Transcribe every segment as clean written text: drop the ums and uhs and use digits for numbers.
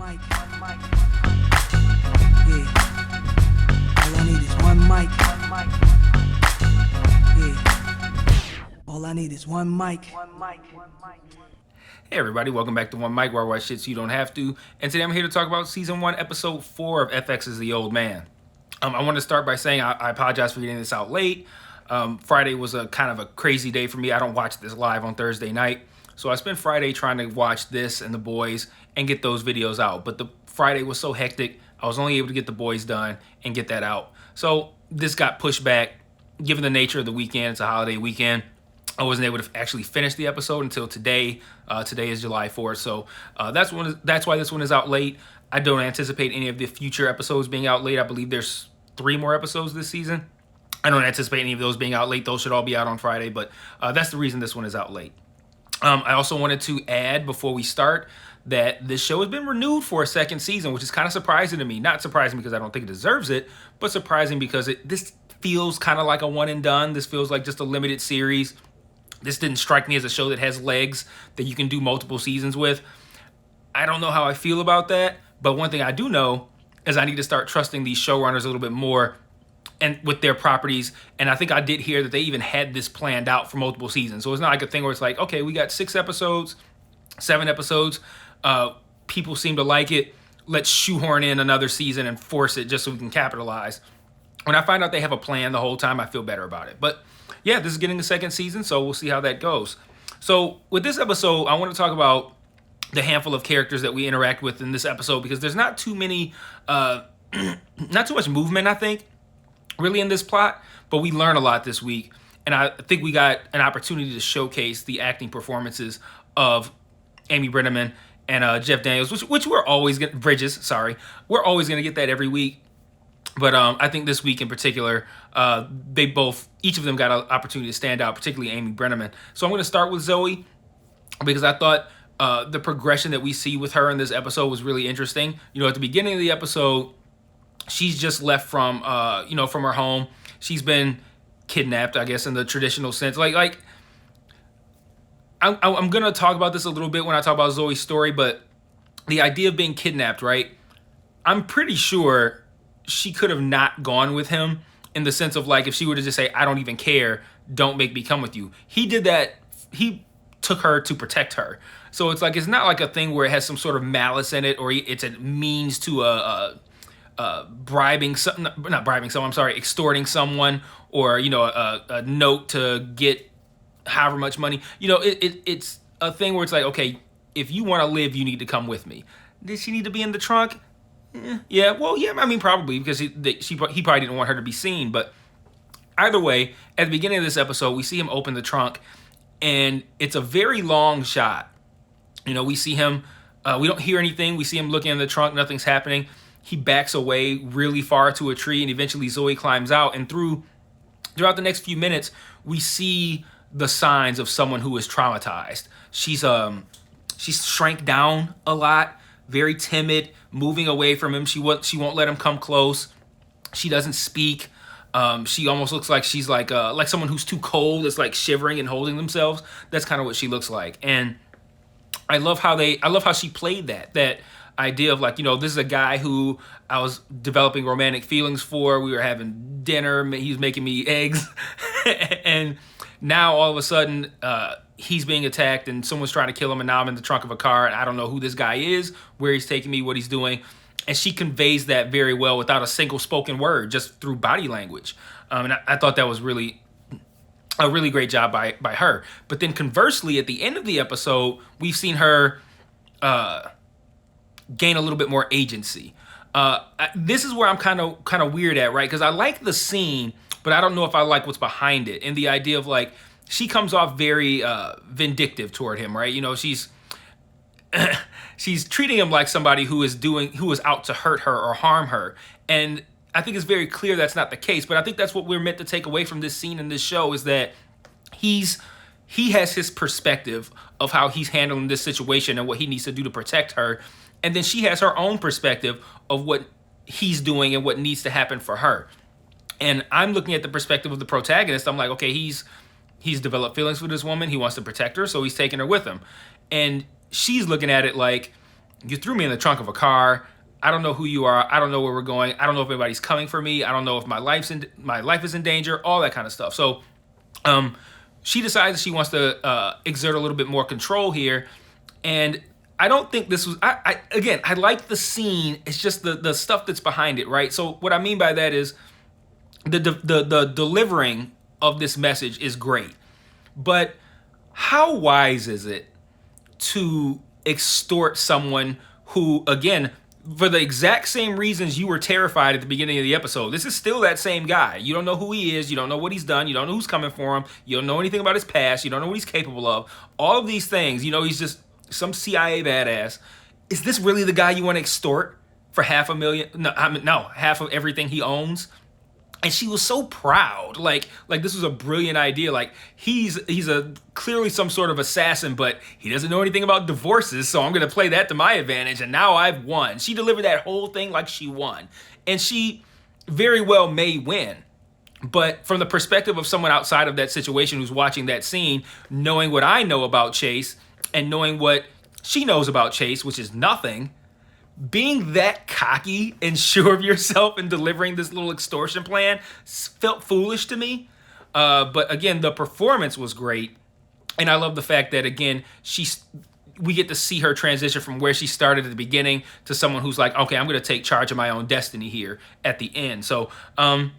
mic. Yeah. All I need is one mic. Yeah. All I need is one mic. Hey everybody, welcome back to One Mic, where I watch shit so you don't have to. And today I'm here to talk about Season 1, Episode 4 of FX's The Old Man. I want to start by saying I apologize for getting this out late. Friday was a kind of a crazy day for me. I don't watch this live on Thursday night. So I spent Friday trying to watch this and The Boys and get those videos out. But the Friday was so hectic, I was only able to get The Boys done and get that out. So this got pushed back. Given the nature of the weekend, it's a holiday weekend, I wasn't able to actually finish the episode until today. Today is July 4th, so that's why this one is out late. I don't anticipate any of the future episodes being out late. I believe there's 3 more episodes this season. I don't anticipate any of those being out late. Those should all be out on Friday, but that's the reason this one is out late. I also wanted to add before we start that this show has been renewed for a second season, which is kind of surprising to me. Not surprising because I don't think it deserves it, but surprising because this feels kind of like a one and done. This feels like just a limited series. This didn't strike me as a show that has legs that you can do multiple seasons with. I don't know how I feel about that, but one thing I do know is I need to start trusting these showrunners a little bit more and with their properties. And I think I did hear that they even had this planned out for multiple seasons. So it's not like a thing where it's like, okay, we got 6 episodes, 7 episodes. People seem to like it. Let's shoehorn in another season and force it just so we can capitalize. When I find out they have a plan the whole time, I feel better about it. But yeah, this is getting the second season, so we'll see how that goes. So with this episode, I want to talk about the handful of characters that we interact with in this episode, because there's not too many, not too much movement, I think, really in this plot, but we learn a lot this week. And I think we got an opportunity to showcase the acting performances of Amy Brenneman and Jeff Daniels, which we're always going to, we're always going to get that every week. But I think this week in particular, each of them got an opportunity to stand out, particularly Amy Brenneman. So I'm going to start with Zoe, because I thought the progression that we see with her in this episode was really interesting. You know, at the beginning of the episode, she's just left from her home. She's been kidnapped, I guess, in the traditional sense. I'm going to talk about this a little bit when I talk about Zoe's story, but the idea of being kidnapped, right? I'm pretty sure she could have not gone with him, in the sense of like, if she were to just say, I don't even care, don't make me come with you. He did that. He took her to protect her. So it's like, it's not like a thing where it has some sort of malice in it, or it's a means to extorting someone, or, a note to get however much money. It's a thing where it's like, okay, if you want to live, you need to come with me. Did she need to be in the trunk? Yeah, I mean, probably, because he probably didn't want her to be seen. But either way, at the beginning of this episode, we see him open the trunk, and it's a very long shot. We see him, we don't hear anything. We see him looking in the trunk, nothing's happening. He backs away really far to a tree, and eventually Zoe climbs out. And throughout the next few minutes, we see the signs of someone who is traumatized. She's shrank down a lot, very timid, moving away from him. She won't let him come close. She doesn't speak. She almost looks like she's like someone who's too cold, that's like shivering and holding themselves. That's kind of what she looks like. And I love how she played that idea of like, this is a guy who I was developing romantic feelings for. We were having dinner. He was making me eggs. And now all of a sudden, he's being attacked and someone's trying to kill him, and now I'm in the trunk of a car and I don't know who this guy is, where he's taking me, what he's doing. And she conveys that very well without a single spoken word, just through body language. And I thought that was really a really great job by her. But then conversely, at the end of the episode, we've seen her gain a little bit more agency. This is where I'm kind of weird at, right? Because I like the scene, but I don't know if I like what's behind it. And the idea of like, she comes off very vindictive toward him, right? She's treating him like somebody who is out to hurt her or harm her. And I think it's very clear that's not the case. But I think that's what we're meant to take away from this scene in this show, is that he has his perspective of how he's handling this situation and what he needs to do to protect her. And then she has her own perspective of what he's doing and what needs to happen for her. And I'm looking at the perspective of the protagonist. I'm like, okay, he's developed feelings for this woman. He wants to protect her, so he's taking her with him. And she's looking at it like, you threw me in the trunk of a car. I don't know who you are. I don't know where we're going. I don't know if anybody's coming for me. I don't know if my life is in danger. All that kind of stuff. So, she decides that she wants to exert a little bit more control here, and I don't think this was. I like the scene. It's just the stuff that's behind it, right? So what I mean by that is the delivering of this message is great, but how wise is it to extort someone who, again, for the exact same reasons you were terrified at the beginning of the episode? This is still that same guy. You don't know who he is. You don't know what he's done. You don't know who's coming for him. You don't know anything about his past. You don't know what he's capable of. All of these things, he's just some CIA badass. Is this really the guy you want to extort for $500,000? No, half of everything he owns. And she was so proud, like this was a brilliant idea. Like he's a clearly some sort of assassin, but he doesn't know anything about divorces, so I'm gonna play that to my advantage. And now I've won. She delivered that whole thing like she won, and she very well may win. But from the perspective of someone outside of that situation who's watching that scene, knowing what I know about Chase and knowing what she knows about Chase, which is nothing. Being that cocky and sure of yourself in delivering this little extortion plan felt foolish to me. But again, the performance was great. And I love the fact that, again, we get to see her transition from where she started at the beginning to someone who's like, okay, I'm going to take charge of my own destiny here at the end. So I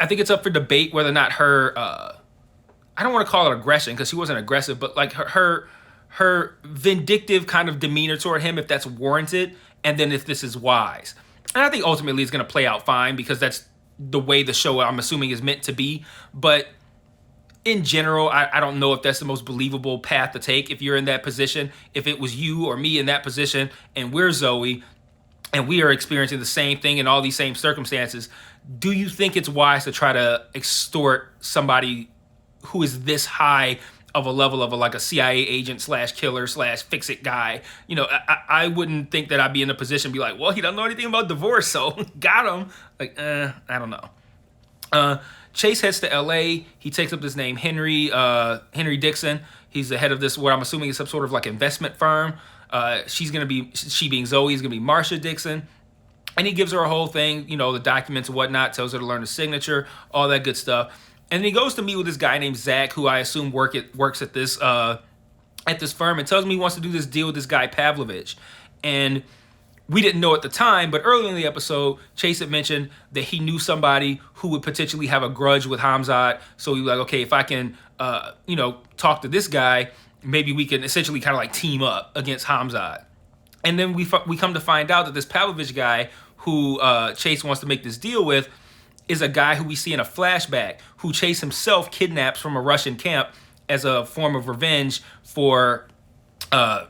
think it's up for debate whether or not her, I don't want to call it aggression because she wasn't aggressive, but like her vindictive kind of demeanor toward him, if that's warranted, and then if this is wise. And I think ultimately it's going to play out fine because that's the way the show, I'm assuming, is meant to be. But in general, I don't know if that's the most believable path to take if you're in that position. If it was you or me in that position and we're Zoe and we are experiencing the same thing in all these same circumstances, do you think it's wise to try to extort somebody who is this high of a level of like a CIA agent / killer / fix-it guy? I wouldn't think that I'd be in a position to be like, well, he doesn't know anything about divorce, so got him. Like, I don't know. Chase heads to LA. He takes up this name, Henry Dixon. He's the head of this, what I'm assuming is some sort of like investment firm. She being Zoe, is going to be Marsha Dixon. And he gives her a whole thing, the documents and whatnot, tells her to learn the signature, all that good stuff. And then he goes to meet with this guy named Zach, who I assume works at this firm, and tells me he wants to do this deal with this guy Pavlovich. And we didn't know at the time, but early in the episode, Chase had mentioned that he knew somebody who would potentially have a grudge with Hamzat. So he was like, okay, if I can, talk to this guy, maybe we can essentially kind of like team up against Hamzat. And then we come to find out that this Pavlovich guy who Chase wants to make this deal with is a guy who we see in a flashback who Chase himself kidnaps from a Russian camp as a form of revenge for a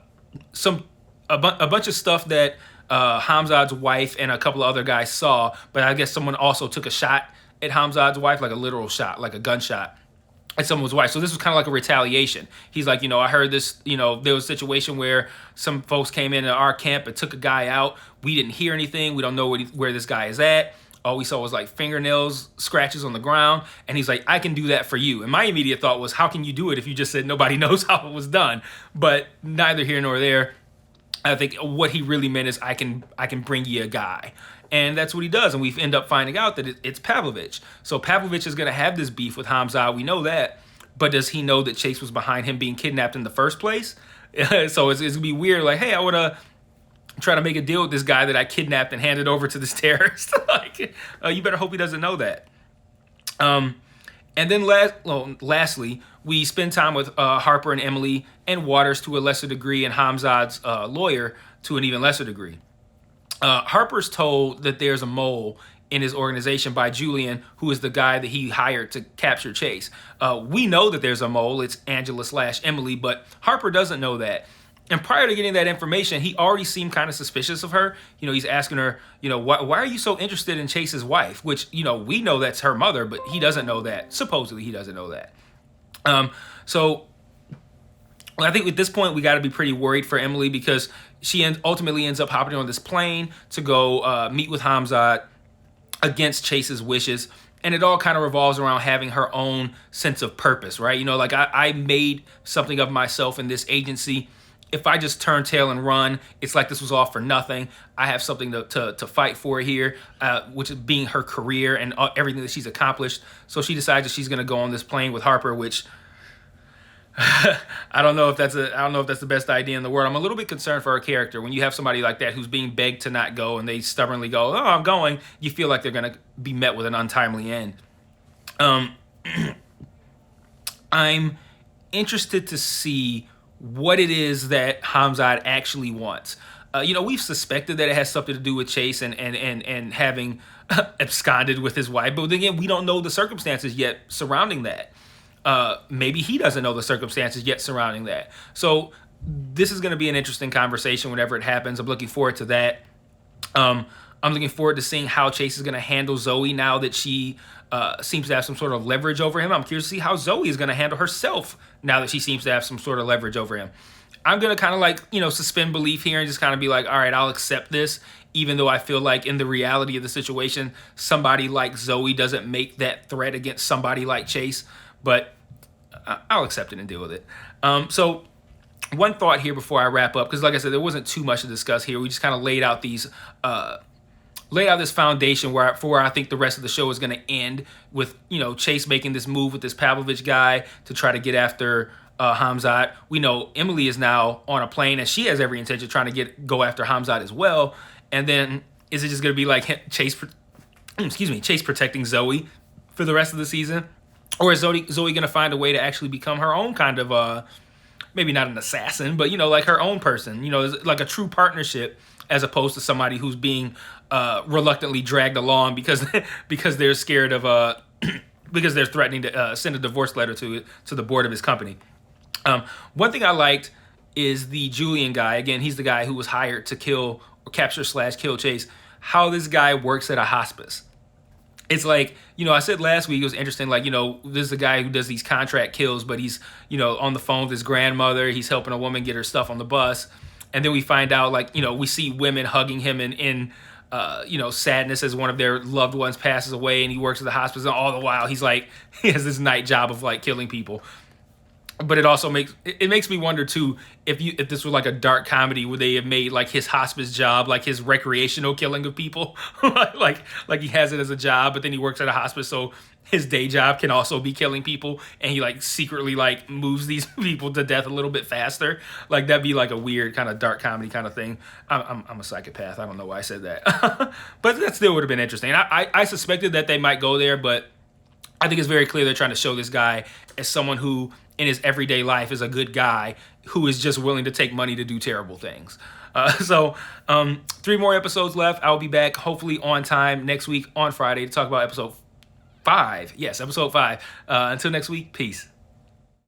bunch of stuff that Hamzat's wife and a couple of other guys saw. But I guess someone also took a shot at Hamzat's wife, like a literal shot, like a gunshot at someone's wife. So this was kind of like a retaliation. He's like, I heard this, there was a situation where some folks came in our camp and took a guy out. We didn't hear anything. We don't know where this guy is at. All we saw was like fingernails, scratches on the ground. And he's like, I can do that for you. And my immediate thought was, how can you do it if you just said nobody knows how it was done? But neither here nor there. I think what he really meant is I can bring you a guy. And that's what he does. And we end up finding out that it's Pavlovich. So Pavlovich is going to have this beef with Hamzat. We know that. But does he know that Chase was behind him being kidnapped in the first place? So it's going to be weird. Like, hey, I would try to make a deal with this guy that I kidnapped and handed over to this terrorist. You better hope he doesn't know that. And then lastly, we spend time with Harper and Emily and Waters to a lesser degree, and Hamzat's lawyer to an even lesser degree. Harper's told that there's a mole in his organization by Julian, who is the guy that he hired to capture Chase. We know that there's a mole. It's Angela / Emily, but Harper doesn't know that. And prior to getting that information, he already seemed kind of suspicious of her. He's asking her, why are you so interested in Chase's wife? Which, we know that's her mother, but he doesn't know that. Supposedly, he doesn't know that. So I think at this point, we got to be pretty worried for Emily because she ultimately ends up hopping on this plane to go meet with Hamzat against Chase's wishes. And it all kind of revolves around having her own sense of purpose, right? Like I made something of myself in this agency. if I just turn tail and run, it's like this was all for nothing. I have something to fight for here, which is being her career and everything that she's accomplished. So she decides that she's going to go on this plane with Harper, which I don't know if that's the best idea in the world. I'm a little bit concerned for her character. When you have somebody like that who's being begged to not go and they stubbornly go, "Oh, I'm going," you feel like they're going to be met with an untimely end. I'm interested to see what it is that Hamzat actually wants. We've suspected that it has something to do with Chase and having absconded with his wife, but again, we don't know the circumstances yet surrounding that. Maybe he doesn't know the circumstances yet surrounding that. So this is going to be an interesting conversation whenever it happens. I'm looking forward to that. I'm looking forward to seeing how Chase is going to handle Zoe now that she seems to have some sort of leverage over him. I'm curious to see how Zoe is going to handle herself now that she seems to have some sort of leverage over him. I'm going to kind of suspend belief here and just kind of be like, all right, I'll accept this, even though I feel like in the reality of the situation, somebody like Zoe doesn't make that threat against somebody like Chase. But I'll accept it and deal with it. So one thought here before I wrap up, because like I said, there wasn't too much to discuss here. We just kind of laid out this foundation where I think the rest of the show is going to end with, Chase making this move with this Pavlovich guy to try to get after Hamzat. We know Emily is now on a plane and she has every intention of trying to go after Hamzat as well. And then is it just going to be like Chase protecting Zoe for the rest of the season? Or is Zoe going to find a way to actually become her own kind of, maybe not an assassin, but, like her own person, like a true partnership as opposed to somebody who's being reluctantly dragged along because they're scared of, because they're threatening to send a divorce letter to the board of his company. One thing I liked is the Julian guy. Again, he's the guy who was hired to capture/kill Chase. How this guy works at a hospice. It's like, I said last week, it was interesting, like, this is a guy who does these contract kills, but he's, on the phone with his grandmother. He's helping a woman get her stuff on the bus. And then we find out, like, we see women hugging him in sadness as one of their loved ones passes away, and he works at the hospice. And all the while, he has this night job of, like, killing people. But it also makes me wonder too if this was like a dark comedy where they have made like his hospice job like his recreational killing of people, like he has it as a job, but then he works at a hospice, so his day job can also be killing people, and he like secretly like moves these people to death a little bit faster. Like that'd be like a weird kind of dark comedy kind of thing. I'm a psychopath. I don't know why I said that, but that still would have been interesting. I suspected that they might go there, but I think it's very clear they're trying to show this guy as someone who in his everyday life is a good guy who is just willing to take money to do terrible things. So 3 more episodes left. I'll be back hopefully on time next week on Friday to talk about episode 5. Yes, episode 5. Until next week, peace.